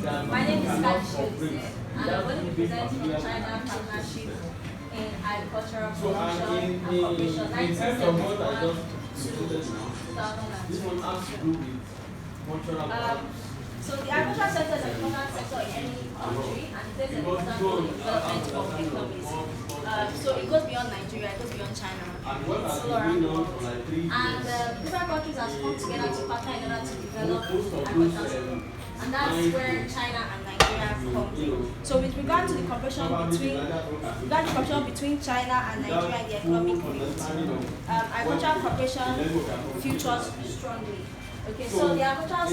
My name is Kali, and I'm going to be presenting the China Partnership in Agricultural Production and Cooperation 1971 to 2020. So the agricultural sector is an important sector in any country, and it plays an important role in the development of economies. So it goes beyond Nigeria, it goes beyond China, it's all around the world. And different countries have come together to partner in order to develop agricultural sector. And that's where China and Nigeria come in. So with regard to the cooperation between China and Nigeria in the economic community, agricultural cooperation features strongly. Okay, so the agricultural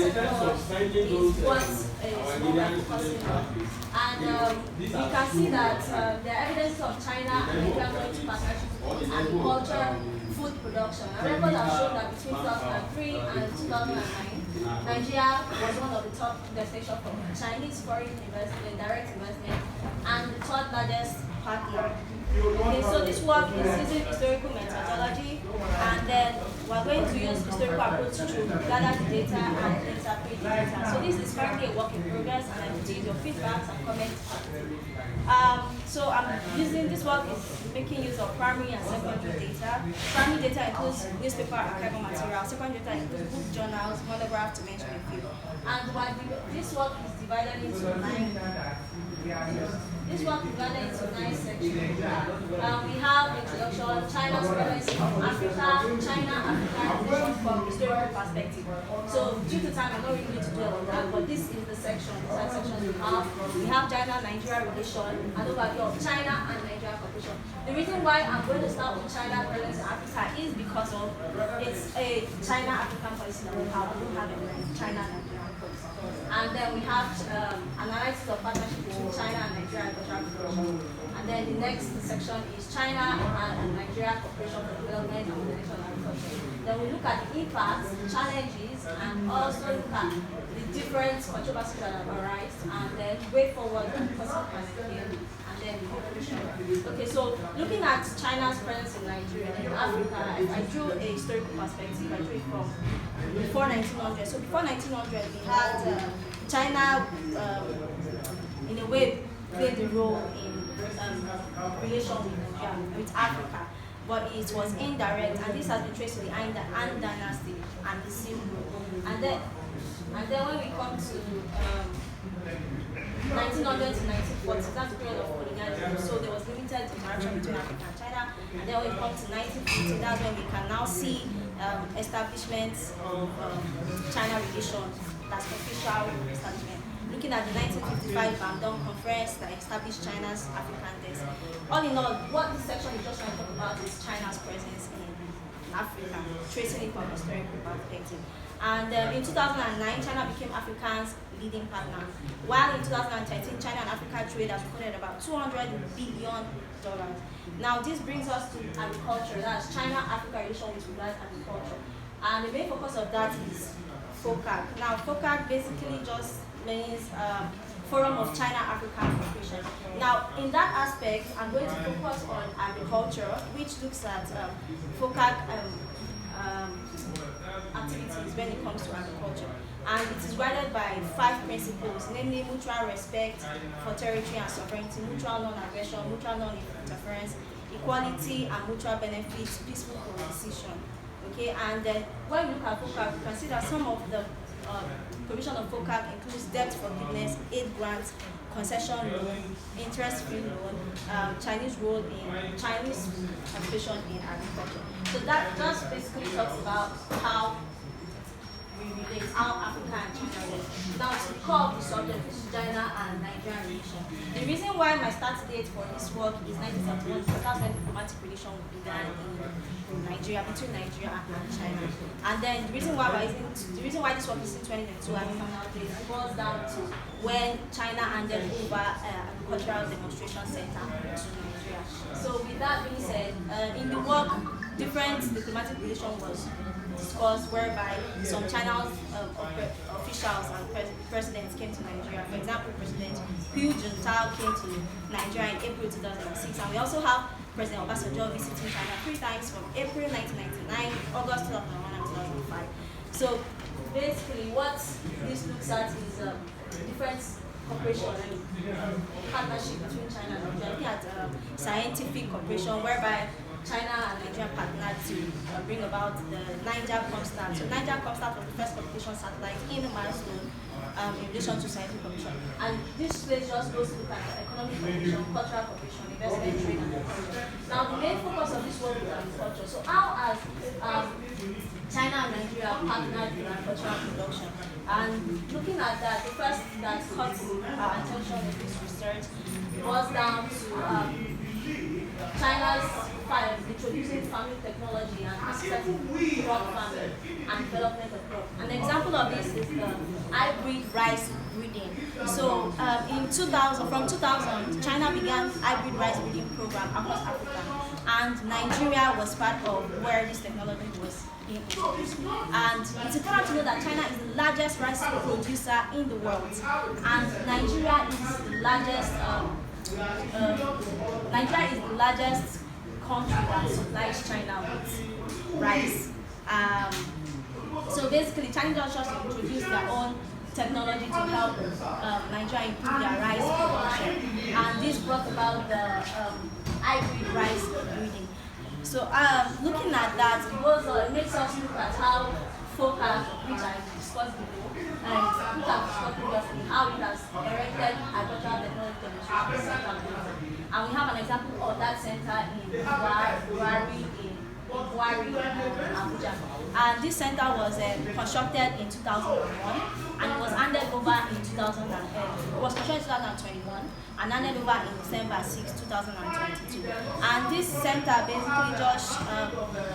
sector is what is more focusing on. And we can see that there are evidences of China and Nigeria going to partnership in agriculture, food production. A record has shown that between 2003 and 2009, Nigeria was one of the top destinations for Chinese foreign investment, direct investment, and the third largest partner. Okay, so this work is using historical methodology, and then we're going to use historical approach to gather the data and interpret the data. So this is currently a work in progress, and I will use your feedbacks and comments. So I'm using this work is making use of primary and secondary data. Primary data includes newspaper archival material. Secondary data includes book journals, monographs, to mention a few. And this work is divided into nine. This work is divided into 9 sections. We have introduction, China's presence of Africa, China-Africa from historical perspective. So due to time, I'm not really going to dwell on that, but this is the section, the third section we have. We have China-Nigeria relation, an overview of China and Nigeria cooperation. The reason why I'm going to start with China presence in Africa is because of it's a China-African policy that we have. We don't have a China-Nigerian policy. And then we have analysis of partnership between China and Nigeria agricultural cooperation. And then the next section is China and Nigeria cooperation for development and modernization of agriculture. Then we look at the impacts, challenges, and also look at the different controversies that have arisen, and then way forward and possible challenges, and then the conclusion. Okay, so looking at China's presence in Nigeria, in Africa, I drew a historical perspective. I drew it from before 1900. So before 1900, we had China, in a way, played the role in relation with Africa, but it was indirect, and this has been traced to the Han Dynasty and the Silk Road. And then when we come to 1900 to 1940, that's the period of colonialism. So there was limited interaction between Africa and China. And then when we come to 1950, that's when we can now see establishments of China relations, that's official establishment. Looking at the 1955 Bandung Conference that established China's African desk. All in all, what this section is just trying to talk about is China's presence in Africa, tracing it from a historical perspective. And in 2009, China became Africa's leading partner, while in 2013, China and Africa trade has recorded about $200 billion. Now, this brings us to agriculture. That's China-Africa relation with regards to agriculture. And the main focus of that is FOCAC. Now, FOCAC basically just means Forum of China-African Cooperation. Now, in that aspect, I'm going to focus on agriculture, which looks at FOCAC activities when it comes to agriculture. And it is guided by 5 principles, namely mutual respect for territory and sovereignty, mutual non-aggression, mutual non-interference, equality and mutual benefits, peaceful coexistence. Okay, and then when we look at FOCAC, we can see that some of the provision of FOCAC includes debt forgiveness, aid grants, concession loan, interest-free loan, Chinese role in Chinese participation in agriculture. So that just basically talks about how we relate, how Africa and China relate. Now to the core of the subject is China and Nigerian relation. The reason why my start date for this work is 1971 because that's when diplomatic relation began in Nigeria, between Nigeria and China. And then the reason why this work is in 2022 and it boils down to when China handed over agricultural demonstration center to Nigeria. So with that being said, in the work, different diplomatic relation was discussed whereby some China's officials and presidents came to Nigeria. For example, President Hu Jintao came to Nigeria in April 2006, and we also have President Obasanjo visiting China 3 times from April 1999, August 2001, and 2005. So basically what this looks at is different cooperation and partnership between China and Nigeria, looking at scientific cooperation whereby China and Nigeria partnered to bring about the Niger Comstat. So Niger Comstat was the first communication satellite in a milestone in relation to scientific cooperation. And this place just goes to look at economic cooperation, cultural cooperation, investment, trade, and agriculture. Now the main focus of this work is agriculture. So how has China and Nigeria partnered in agricultural production? And looking at that, the first thing that caught our attention in this research was down to China's introducing farming technology and assisting crop farming and development of crop. An example of this is the hybrid rice breeding. So from 2000, China began hybrid rice breeding program across Africa, and Nigeria was part of where this technology was being introduced. And it's important to know that China is the largest rice producer in the world, and Nigeria is the largest. Nigeria is the largest country that supplies China with rice. So basically, China just introduced their own technology to help Nigeria improve their rice production, and this brought about the hybrid rice breeding. So looking at that, it makes us look at how FOCA, which I discussed before, which I discussed previously, how it has erected agricultural technology demonstration. And we have an example of that center in Buhari, Abuja. And this center was constructed in 2001, and it was handed over in 2000. It was constructed in 2021 and handed over in December 6, 2022. And this center basically just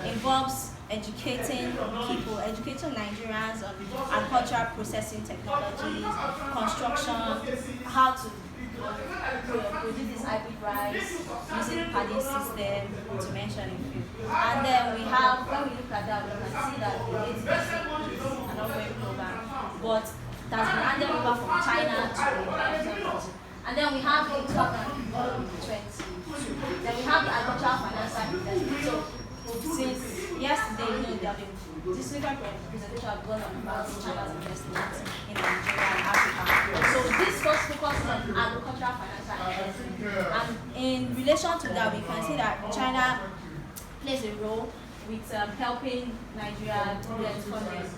involves educating people, educating Nigerians on agricultural processing technologies, construction, how to produce this hybrid rice using padding system, to mention a few. And then we have, when we look at that, we can see that the ATC is an ongoing program, but it has been handed over from China to the. And then we have in 2022. Then we have the agricultural financial investment. So since yesterday, there have been this different presentation has gone on about China's investment in Nigeria and Africa. So this first focuses on agricultural financial investment. And in relation to that, we can see that China plays a role with helping Nigeria get funding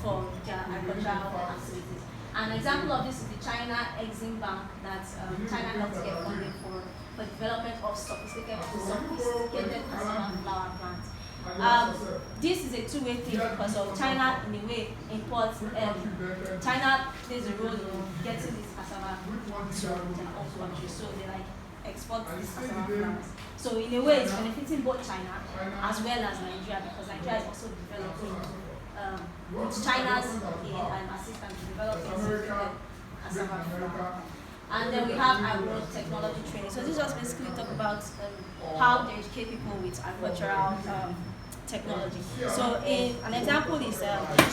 for their agricultural activities. An example of this is the China Exim Bank that China helped get funding for development of sophisticated cassava flour plants. This is a two-way thing because of China, in a way, imports. China plays a role in getting this cassava to their own country, so they export these cassava flours. So in a way, it's benefiting both China as well as Nigeria, because Nigeria is also developing with China's aid and assistance to developing cassava flour. And then we have agro-technology training. So this just basically talk about how they educate people with agricultural technology. So an example is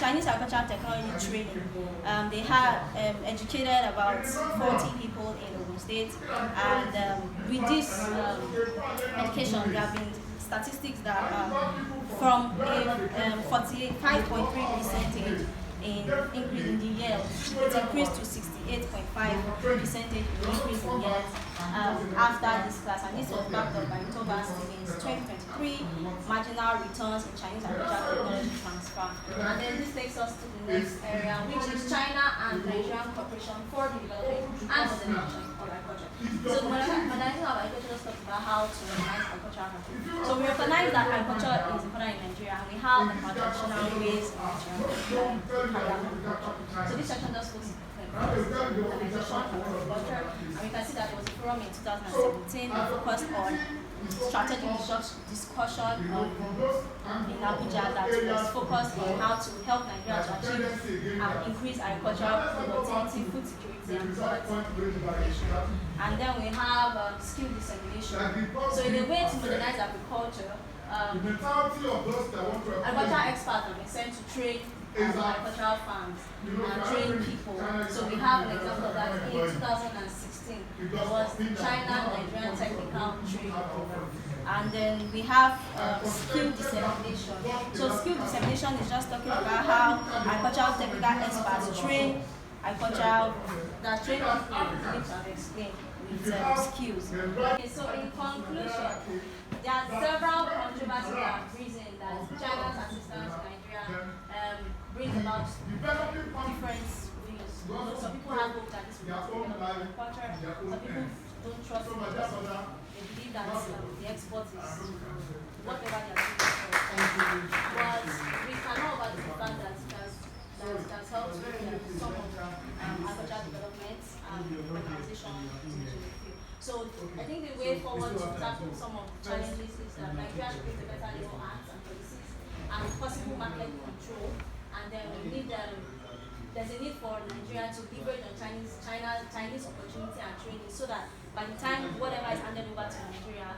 Chinese agricultural technology training. They have educated about 40 people in Ogun State, and with this education, there have been statistics that from a 45.3% increase in the year, it increased to 68.5% increase in years after this class, and this was backed up by October Stevens 2023 marginal returns in Chinese agricultural technology transfer. And then this takes us to the next area, which is China and Nigerian cooperation for the development and modernization of agriculture. So the modernization of agriculture just talks about how to modernize agricultural activity. So we recognize that agriculture is important in Nigeria, and we have the traditional ways in Nigeria to carry out agriculture. So this section just focuses modernization of agriculture, and we can see that there was a forum in 2017 that focused on strategic discussion in Abuja that was focused on how to help Nigeria to achieve and increase agricultural productivity, food security, and poverty. And then we have skill dissemination. So in a way to modernize agriculture, agricultural experts have been sent to train agricultural farms and train people. So we have an example of that in 2016. There was the China Nigerian technical training program. And then we have skill dissemination. So skill dissemination is just talking about how agricultural technical experts train agricultural, that training people need to have explained with skills. Okay, so in conclusion, there are several controversies that have risen that China's assistance to Nigeria brings about different views. Some people have hope that this will develop agriculture. Some people don't trust it because they believe that the export is whatever they are doing. But we cannot overlook the fact that it has helped some of agricultural development and organization initially. So I think the way forward to tackle some of the challenges is that Nigeria should create a better labor acts and policies and possible market control, and then we need there's a need for Nigeria to leverage on Chinese opportunity and training, so that by the time whatever is handed over to Nigeria,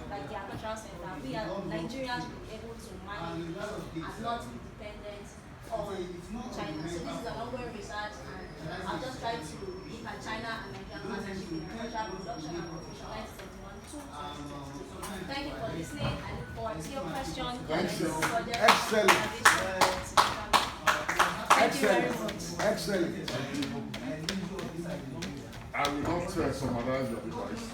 like the agricultural center, we are Nigerians will be able to manage and not be dependent on China. So this is an ongoing research, and I'll just try to look at China and Nigerian partnership in agricultural production and operation 1971 to 2022. Thank you for listening. I look forward to your questions, comments, projects. Excellent. Thank you very much. Excellent. I will not summarize your advice.